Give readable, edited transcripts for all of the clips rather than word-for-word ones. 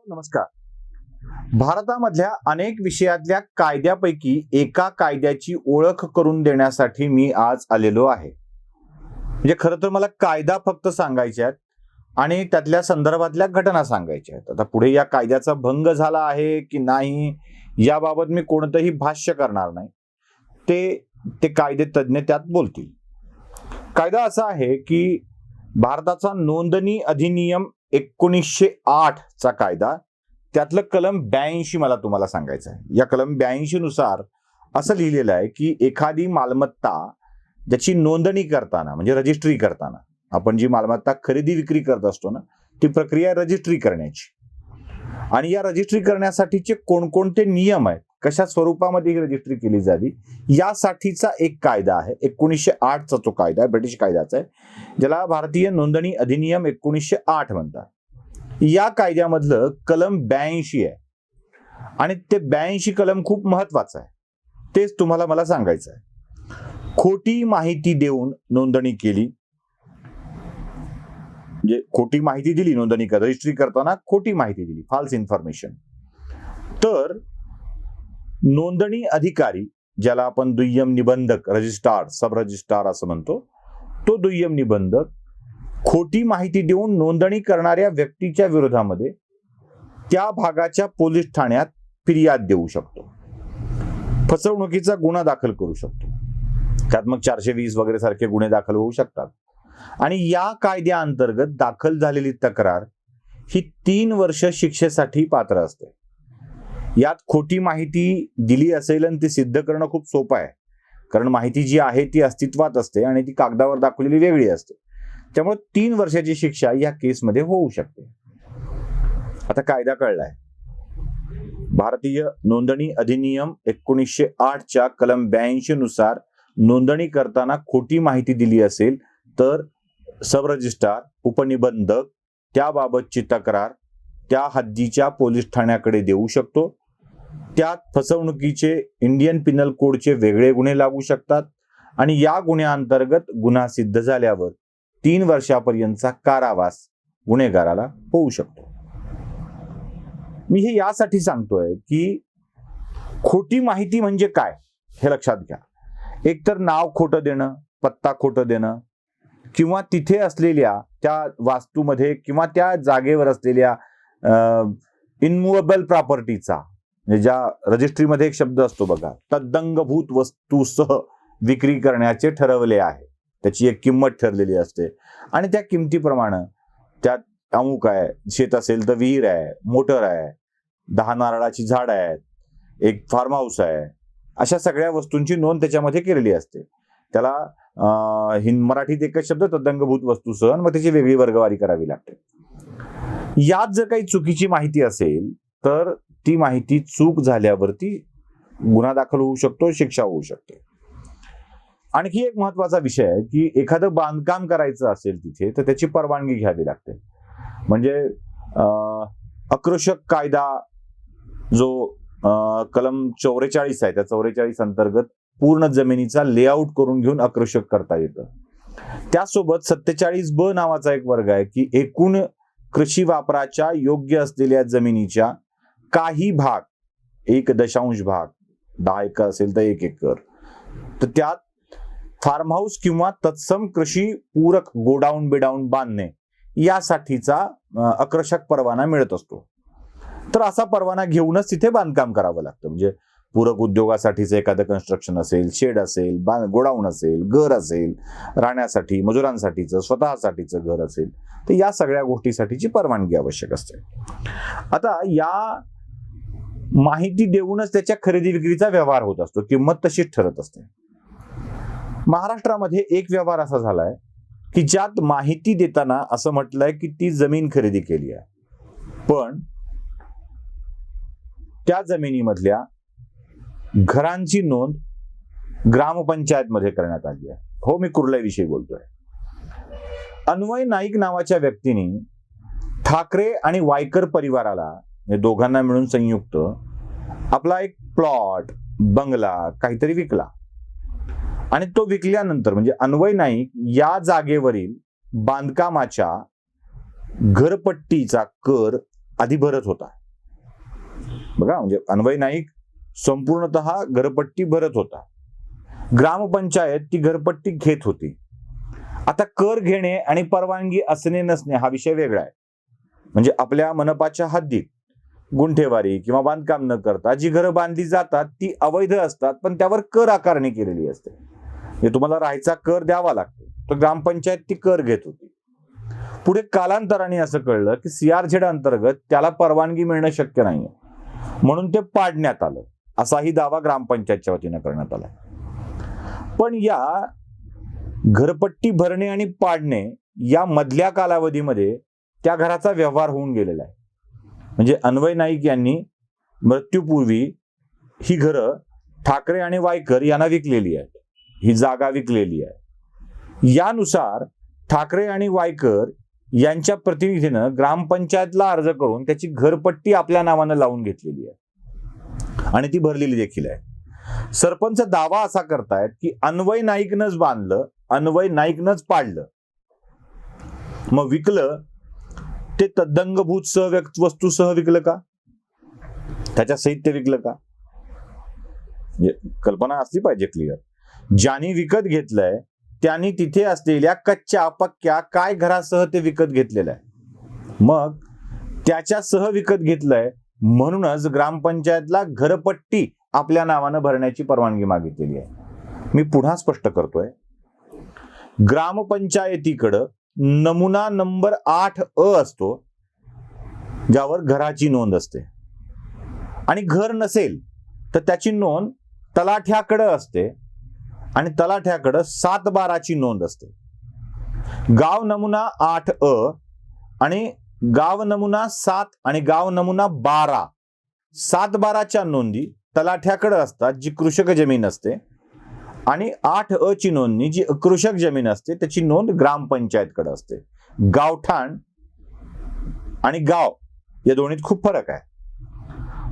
नमस्कार. भारतामधल्या अनेक विषयातल्या कायद्यापैकी एका कायद्याची ओळख करून देण्यासाठी मी आज आलेलो आहे. म्हणजे खरं तर मला कायदा फक्त सांगायचे आहेत आणि त्यातल्या संदर्भातल्या घटना सांगायच्या आहेत. आता पुढे या कायद्याचा भंग झाला आहे की नाही याबाबत मी कोणतंही भाष्य करणार नाही. ते कायदे तज्ज्ञ त्यात बोलतील. कायदा असा आहे की भारताचा नोंदणी अधिनियम 1908 चा कायदा, त्यातलं कलम 82 मला तुम्हाला सांगायचं आहे. या कलम 82 नुसार असं लिहिलेलं आहे की एखादी मालमत्ता ज्याची नोंदणी करताना म्हणजे रजिस्ट्री करताना, आपण जी मालमत्ता खरेदी विक्री करत असतो ना, ती प्रक्रिया रजिस्ट्री करण्याची. आणि या रजिस्ट्री करण्यासाठीचे कोणकोणते नियम आहेत, कशा स्वरूपामध्ये ही रजिस्ट्री केली जावी, यासाठीचा एक कायदा आहे. 1908 चा तो कायदा आहे, ब्रिटिश कायद्याचा आहे, ज्याला भारतीय नोंदणी अधिनियम 1908 म्हणतात. या कायद्यामधलं कलम 82 आहे आणि ते 82 कलम खूप महत्वाचं आहे. तेच तुम्हाला मला सांगायचं आहे. खोटी माहिती देऊन नोंदणी केली, म्हणजे खोटी माहिती दिली नोंदणी रजिस्ट्री करताना, खोटी माहिती दिली, फॉल्स इन्फॉर्मेशन, तर नोंदणी अधिकारी, ज्याला आपण दुय्यम निबंधक, रजिस्ट्रार, सब रजिस्ट्रार असं म्हणतो, तो दुय्यम निबंधक खोटी माहिती देऊन नोंदणी करणाऱ्या व्यक्तीच्या विरोधामध्ये त्या भागाच्या पोलीस ठाण्यात फिर्याद देऊ शकतो, फसवणुकीचा गुन्हा दाखल करू शकतो. त्यात मग 420 वगैरे सारखे गुन्हे दाखल होऊ शकतात. आणि या कायद्याअंतर्गत दाखल झालेली तक्रार ही 3 वर्ष शिक्षेसाठी पात्र असते. यात खोटी माहिती दिली असेल आणि ती सिद्ध करणं खूप सोपं आहे, कारण माहिती जी आहे ती अस्तित्वात असते आणि ती कागदावर दाखवलेली वेगळी असते. त्यामुळे 3 वर्षाची शिक्षा या केसमध्ये होऊ शकते. आता कायदा कळलाय. भारतीय नोंदणी अधिनियम 1908 च्या कलम 82 नुसार नोंदणी करताना खोटी माहिती दिली असेल तर सब रजिस्ट्रार, उपनिबंधक त्याबाबतची तक्रार त्या हद्दीच्या पोलीस ठाण्याकडे देऊ शकतो. त्यात फसवणुकीचे इंडियन पिनल कोडचे वेगळे गुन्हे लागू शकतात आणि या गुन्ह्याअंतर्गत गुन्हा सिद्ध झाल्यावर 3 वर्षापर्यंतचा कारावास गुन्हेगाराला होऊ शकतो. मी हे यासाठी सांगतोय की खोटी माहिती म्हणजे काय हे लक्षात घ्या. एकतर नाव खोटं देणं, पत्ता खोटं देणं, किंवा तिथे असलेल्या त्या वास्तूमध्ये किंवा त्या जागेवर असलेल्या इनमुवेबल प्रॉपर्टीचा, म्हणजे ज्या रजिस्ट्रीमध्ये एक शब्द असतो बघा, तद्दंगभूत वस्तूसह विक्री करण्याचे ठरवले आहे. त्याची एक किंमत ठरलेली असते आणि त्या किमतीप्रमाणे त्यात अमुक आहे, शेत असेल तर विहीर आहे, मोटर आहे, 10 नारळाची झाड आहेत, एक फार्म हाऊस आहे, अशा सगळ्या वस्तूंची नोंद त्याच्यामध्ये केलेली असते. त्याला मराठीत एकच शब्द तद्दंगभूत वस्तूसह, मग त्याची वेगळी वर्गवारी करावी लागते. यात जर काही चुकीची माहिती असेल तर ती माहिती चूक झाल्यावरती गुन्हा दाखल होऊ शकतो, शिक्षा होऊ शकते. आणखी एक महत्वाचा विषय आहे की एखादं बांधकाम करायचं असेल तिथे तर त्याची परवानगी घ्यावी लागते. म्हणजे आक्रषक कायदा जो कलम 44 आहे, त्या 44 अंतर्गत पूर्ण जमिनीचा लेआउट करून घेऊन आक्रषक करता येतं. त्यासोबत 47B नावाचा एक वर्ग आहे की एकूण कृषी वापराच्या योग्य असलेल्या जमिनीच्या काही भाग, 1.5 भाग, 10 एकर असेल तर 1 एकर, तर त्यात फार्म हाऊस किंवा तत्सम कृषी पूरक गोडाऊन बिडाऊन बांधणे यासाठीचा आक्रषक परवाना मिळत असतो. तर असा परवाना घेऊनच तिथे बांधकाम करावं लागतं. म्हणजे पूरक उद्योगासाठीचं एखादं कन्स्ट्रक्शन असेल, शेड असेल, गोडाऊन असेल, घर असेल, राहण्यासाठी, मजुरांसाठीचं, स्वतःसाठीचं घर असेल, तर या सगळ्या गोष्टीसाठीची परवानगी आवश्यक असते. आता या माहिती देऊनच त्याच्या खरेदी विक्रीचा व्यवहार होत असतो, किंमत तशीच ठरत असते. महाराष्ट्रामध्ये एक व्यवहार असा झालाय की ज्यात माहिती देताना असं म्हटलंय की ती जमीन खरेदी केली आहे, पण त्या जमिनीमधल्या घरांची नोंद ग्रामपंचायत मध्ये करण्यात आली आहे. हो, मी कुर्ल्याविषयी बोलतोय. अन्वय नाईक नावाच्या व्यक्तीने ठाकरे आणि वायकर परिवाराला, दोघांना मिळून संयुक्त आपला एक प्लॉट, बंगला काहीतरी विकला आणि तो विकल्यानंतर म्हणजे अन्वय नाईक या जागेवरील बांधकामाच्या घरपट्टीचा कर आधी भरत होता. बघा, म्हणजे अन्वय नाईक संपूर्णतः घरपट्टी भरत होता, ग्रामपंचायत ती घरपट्टी घेत होती. आता कर घेणे आणि परवानगी असणे नसणे हा विषय वेगळा आहे. म्हणजे आपल्या मनपाच्या हद्दीत गुंठेवारी किंवा बांधकाम न करता जी घरं बांधली जातात ती अवैध असतात, पण त्यावर कर आकारणी केलेली असते. म्हणजे तुम्हाला राहायचा कर द्यावा लागतो, तर ग्रामपंचायत ती कर घेत होती. पुढे कालांतराने असं कळलं की CRZ अंतर्गत त्याला परवानगी मिळणं शक्य नाहीये, म्हणून ते पाडण्यात आलं, असाही दावा ग्रामपंचायतच्या वतीनं करण्यात आला. पण या घरपट्टी भरणे आणि पाडणे या मधल्या कालावधीमध्ये त्या घराचा व्यवहार होऊन गेलेला आहे. म्हणजे अन्वय नाईक यांनी मृत्यूपूर्वी ही घरं ठाकरे आणि वायकर यांना विकलेली आहेत, ही जागा विकलेली आहे. यानुसार ठाकरे आणि वायकर यांच्या प्रतिनिधीनं ग्रामपंचायतला अर्ज करून त्याची घरपट्टी आपल्या नावानं लावून घेतलेली आहे आणि ती भरलेली देखील आहे. सरपंच दावा असा करतायत की अन्वय नाईकनंच बांधलं, अन्वय नाईकनंच पाडलं, मग विकलं ते तद्दंगभूत वस्तूसह विकलं का, त्याच्या सहित ते विकलं का? कल्पना असली पाहिजे क्लिअर. ज्यांनी विकत घेतलंय त्यांनी तिथे असलेल्या कच्च्या पक्क्या काय घरासह ते विकत घेतलेलं आहे, मग त्याच्यासह विकत घेतलंय म्हणूनच ग्रामपंचायतला घरपट्टी आपल्या नावानं भरण्याची परवानगी मागितलेली आहे. मी पुन्हा स्पष्ट करतोय, ग्रामपंचायतीकडं नमुना नंबर 8A असतो, ज्यावर घराची नोंद असते, आणि घर नसेल तर त्याची नोंद तलाठ्याकडे असते आणि तलाठ्याकडे 7/12ची नोंद असते. गाव नमुना 8A आणि गाव नमुना 7 आणि गाव नमुना 12, 7/12च्या नोंदी तलाठ्याकडे असतात, जी कृषक जमीन असते, आणि 8A ची नोंदणी जी अकृषक जमीन असते त्याची नोंद ग्रामपंचायतकडे असते. गावठाण आणि गाव या दोन्हीत खूप फरक आहे.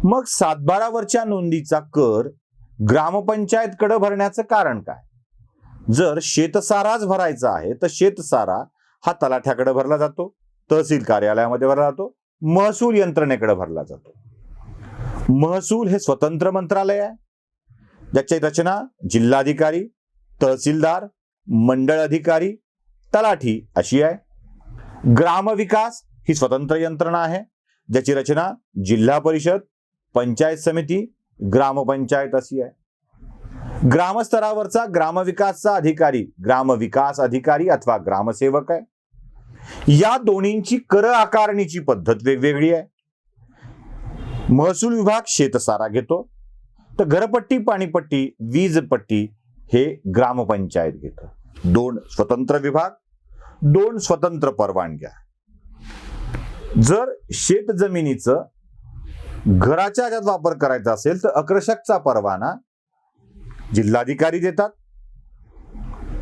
मग 7/12वरच्या नोंदीचा कर ग्रामपंचायतकडे भरण्याचं कारण काय? जर शेतसाराच भरायचा आहे तर शेतसारा हा तलाठ्याकडे भरला जातो, तहसील कार्यालयामध्ये भरला जातो, महसूल यंत्रणेकडे भरला जातो. महसूल हे स्वतंत्र मंत्रालय आहे, ज्याची रचना जिल्हाधिकारी, तहसीलदार, मंडळ अधिकारी, तलाठी अशी आहे. ग्रामविकास ही स्वतंत्र यंत्रणा आहे, ज्याची रचना जिल्हा परिषद, पंचायत समिती, ग्रामपंचायत अशी आहे. ग्रामस्तरावरचा ग्रामविकासचा अधिकारी ग्रामविकास अधिकारी अथवा ग्रामसेवक आहे. या दोन्हींची कर आकारणीची पद्धत वेगवेगळी आहे. महसूल विभाग शेतसारा घेतो, तर घरपट्टी, पाणीपट्टी, वीजपट्टी हे ग्रामपंचायत घेतं. 2 स्वतंत्र विभाग, 2 स्वतंत्र परवानग्या. जर शेत जमिनीचं घराच्या ह्याच्यात वापर करायचा असेल तर अकृषकचा परवाना जिल्हाधिकारी देतात,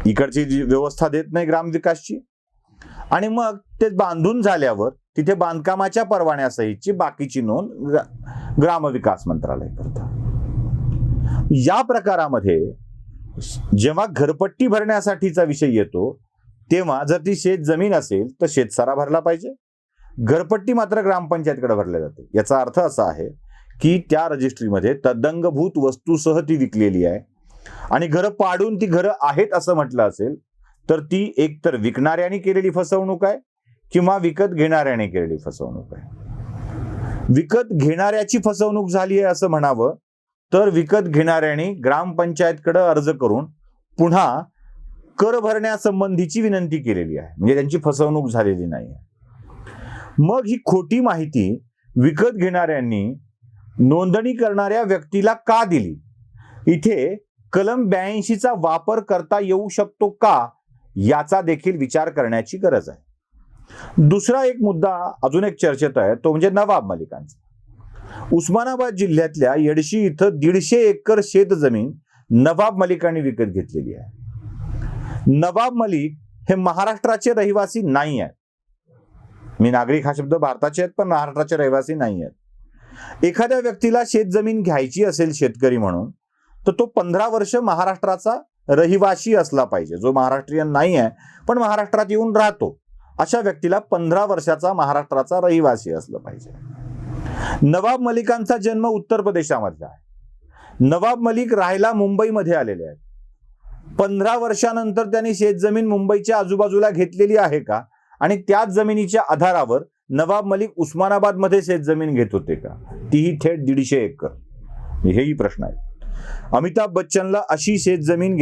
इकडची जी व्यवस्था देत नाही ग्रामविकासची, आणि मग ते बांधून झाल्यावर तिथे बांधकामाच्या परवान्यासहितची बाकीची नोंद ग्रामविकास मंत्रालय करतं. या प्रकारामध्ये जेव्हा घरपट्टी भरण्यासाठीचा विषय येतो तेव्हा जर ती शेत जमीन असेल तर शेतसारा भरला पाहिजे, घरपट्टी मात्र ग्रामपंचायतकडे भरले जाते. याचा अर्थ असा आहे की त्या रजिस्ट्रीमध्ये तद्दंगभूत वस्तूसह ती विकलेली आहे, आणि घरं पाडून ती घरं आहेत असं म्हटलं असेल तर ती एकतर विकणाऱ्याने केलेली फसवणूक आहे किंवा विकत घेणाऱ्याने केलेली फसवणूक आहे. विकत घेणाऱ्याची फसवणूक झाली आहे असं म्हणावं तर विकत घेणाऱ्याने ग्रामपंचायतकडे अर्ज करून पुन्हा कर भरण्यासंबंधीची विनंती केलेली आहे, म्हणजे त्यांची फसवणूक झालेली नाही. मग ही खोटी माहिती विकत घेणाऱ्यांनी नोंदणी करणाऱ्या व्यक्तीला का दिली? इथे कलम 82चा वापर करता येऊ शकतो का याचा देखील विचार करण्याची गरज आहे. दुसरा एक मुद्दा अजून एक चर्चेत आहे, तो म्हणजे नवाब मलिकांचा. उस्मानाबाद जिल्ह्यातल्या येडशी इथं 150 एकर शेत जमीन नवाब मलिकांनी विकत घेतलेली आहे. नवाब मलिक हे महाराष्ट्राचे रहिवासी नाही आहेत. मी नागरिक हा शब्द भारताचे आहेत पण महाराष्ट्राचे रहिवासी नाही आहेत. एखाद्या व्यक्तीला शेत जमीन घ्यायची असेल शेतकरी म्हणून तर तो 15 वर्ष महाराष्ट्राचा रहिवासी असला पाहिजे. जो महाराष्ट्रीयन नाही आहे पण महाराष्ट्रात येऊन राहतो अशा व्यक्तीला 15 वर्षाचा महाराष्ट्राचा रहिवासी असलं पाहिजे. नवाब मलिकांचा जन्म उत्तर प्रदेशामधला आहे. नवाब मलिक राहायला मुंबईमध्ये आलेले आहेत. 15 वर्षानंतर त्यांनी शेतजमीन मुंबईच्या आजूबाजूला घेतलेली आहे का, आणि त्याच जमिनीच्या आधारावर नवाब मलिक उस्मानाबाद मध्ये शेतजमीन घेत होते का, तीही थेट 150 एकर. हेही प्रश्न आहे. अमिताभ बच्चनला अशी शेतजमीन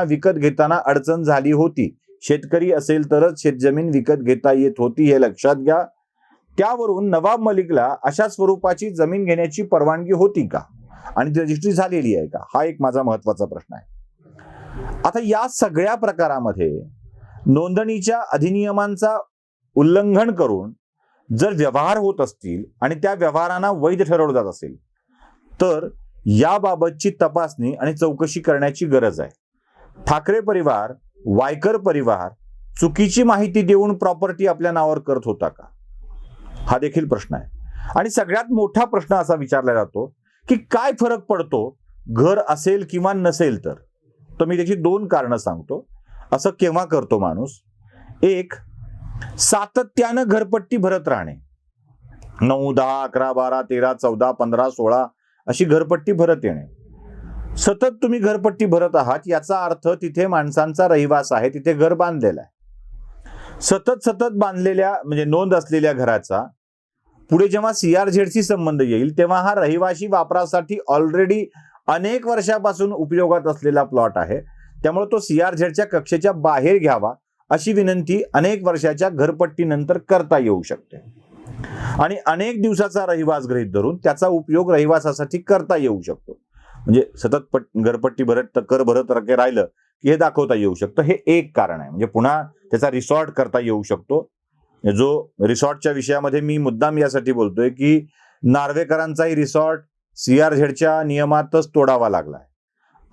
विकत घेताना अडचण झाली होती. शेतकरी असेल तरच शेतजमीन विकत घेता येत होती, हे लक्षात घ्या. त्यावरून नवाब मलिकला अशा स्वरूपाची जमीन घेण्याची परवानगी होती का, आणि ती रजिस्ट्री झालेली आहे का, हा एक माझा महत्वाचा प्रश्न आहे. आता या सगळ्या प्रकारामध्ये नोंदणीच्या अधिनियमांचा उल्लंघन करून जर व्यवहार होत असतील आणि त्या व्यवहारांना वैध ठरवलं जात असेल, तर याबाबतची तपासणी आणि चौकशी करण्याची गरज आहे. ठाकरे परिवार, वायकर परिवार चुकीची माहिती देऊन प्रॉपर्टी आपल्या नावावर करत होता का, हा देखील प्रश्न आहे. आणि सगळ्यात मोठा प्रश्न असा विचारला जातो की काय फरक पडतो घर असेल किंवा नसेल तर. मी त्याची 2 कारणं सांगतो. असं केव्हा करतो माणूस? एक, सातत्यानं घरपट्टी भरत राहणे. 9, 10, 11, 12, 13, 14, 15, 16 अशी घरपट्टी भरत येणे. सतत तुम्ही घरपट्टी भरत आहात, याचा अर्थ तिथे माणसांचा रहिवास आहे, तिथे घर बांधलेलं आहे. सतत बांधलेल्या म्हणजे नोंद असलेल्या घराचा पुढे जेव्हा CRZ संबंध येईल तेव्हा हा रहिवाशी वापरासाठी ऑलरेडी अनेक वर्षापासून उपयोगात असलेला प्लॉट आहे, त्यामुळे तो CRZच्या कक्षेच्या बाहेर घ्यावा अशी विनंती अनेक वर्षाच्या घरपट्टीनंतर करता येऊ शकते. आणि अनेक दिवसाचा रहिवास गृहीत धरून त्याचा उपयोग रहिवासासाठी करता येऊ शकतो. म्हणजे सतत घरपट्टी भरत कर भरत राहिलं की हे दाखवता येऊ शकतं. हे एक कारण आहे. म्हणजे पुन्हा त्याचा रिसॉर्ट करता येऊ शकतो. जो रिसॉर्टच्या विषयामध्ये मी मुद्दाम यासाठी बोलतोय की नार्वेकरांचाही रिसॉर्ट CRZच्या नियमातच तोडावा लागलाय.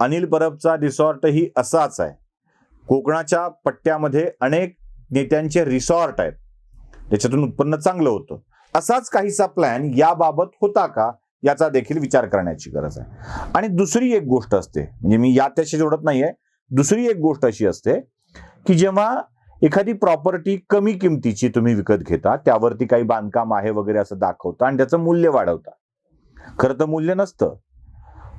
अनिल परबचा रिसॉर्टही असाच आहे. कोकणाच्या पट्ट्यामध्ये अनेक नेत्यांचे रिसॉर्ट आहेत, त्याच्यातून उत्पन्न चांगलं होतं. असाच काहीसा प्लॅन याबाबत होता का, याचा देखील विचार करण्याची गरज आहे. आणि दुसरी एक गोष्ट असते, म्हणजे मी त्याशी जोडत नाहीये, दुसरी एक गोष्ट अशी असते की जेव्हा एखादी प्रॉपर्टी कमी किमतीची तुम्ही विकत घेता, त्यावरती काही बांधकाम आहे वगैरे असं दाखवता आणि त्याचं मूल्य वाढवता. खरं तर मूल्य नसतं,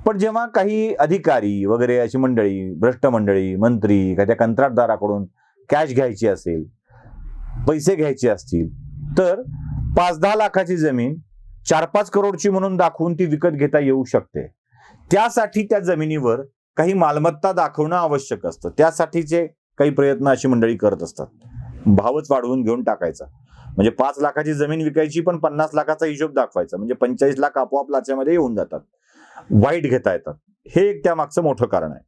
पण जेव्हा काही अधिकारी वगैरे अशी मंडळी, भ्रष्ट मंडळी, मंत्री त्या कंत्राटदाराकडून कॅश घ्यायची असेल, पैसे घ्यायचे असतील, तर 5-10 लाखाची जमीन 4-5 करोडची म्हणून दाखवून ती विकत घेता येऊ शकते. त्यासाठी त्या जमिनीवर काही मालमत्ता दाखवणं आवश्यक असतं. त्यासाठीचे काही प्रयत्न अशी मंडळी करत असतात. भावच वाढवून घेऊन टाकायचा, म्हणजे 5 लाखाची जमीन विकायची पण 50 लाखाचा हिशोब दाखवायचा, म्हणजे 45 लाख आपोआप लाच्यामध्ये येऊन जातात, वाईट घेता येतात. हे एक त्यामागचं मोठं कारण आहे.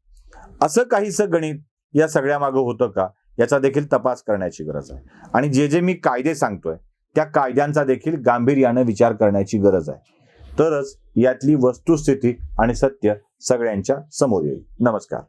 असं काहीसं गणित या सगळ्या मागं होतं का, याचा देखील तपास करण्याची गरज आहे. आणि जे मी कायदे सांगतोय त्या कायद्यांचा देखील गांभीर्यानं विचार करण्याची गरज आहे. तरच यातली वस्तुस्थिती आणि सत्य सगळ्यांच्या समोर येईल. नमस्कार.